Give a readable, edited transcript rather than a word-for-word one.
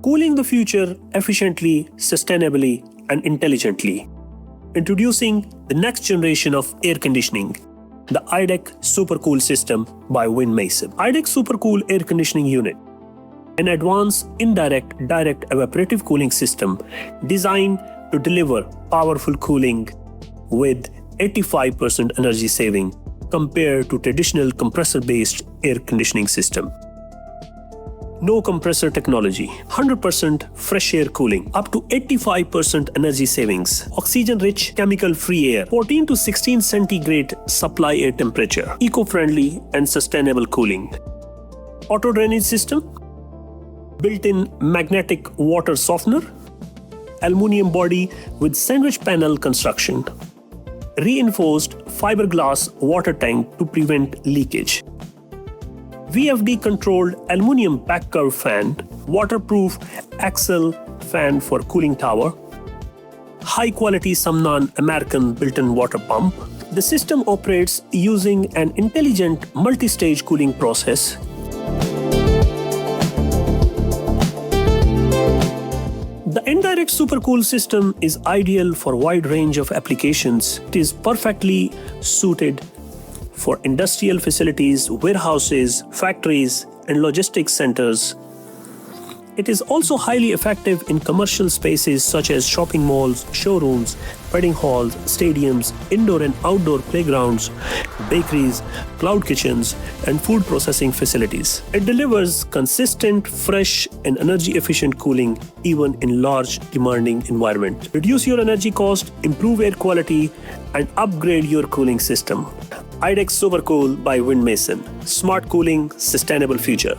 Cooling the future efficiently, sustainably, and intelligently. Introducing the next generation of air conditioning, the IDEC SUPERCOOL system by Windmason. IDEC SUPERCOOL air conditioning unit, an advanced indirect direct evaporative cooling system designed to deliver powerful cooling with 85% energy saving compared to traditional compressor-based air conditioning system. No compressor technology, 100% fresh air cooling, up to 85% energy savings, oxygen-rich, chemical-free air, 14 to 16 centigrade supply air temperature, eco-friendly and sustainable cooling. Auto drainage system, built-in magnetic water softener, aluminum body with sandwich panel construction, reinforced fiberglass water tank to prevent leakage. VFD-controlled aluminum back curve fan, waterproof axial fan for cooling tower, high-quality Samnan American built-in water pump. The system operates using an intelligent multi-stage cooling process. The indirect SUPERCOOL system is ideal for a wide range of applications. It is perfectly suited for industrial facilities, warehouses, factories, and logistics centers. It is also highly effective in commercial spaces such as shopping malls, showrooms, wedding halls, stadiums, indoor and outdoor playgrounds, bakeries, cloud kitchens, and food processing facilities. It delivers consistent, fresh, and energy-efficient cooling even in large, demanding environments. Reduce your energy cost, improve air quality, and upgrade your cooling system. IDEC SUPERCOOL by Windmason. Smart cooling, sustainable future.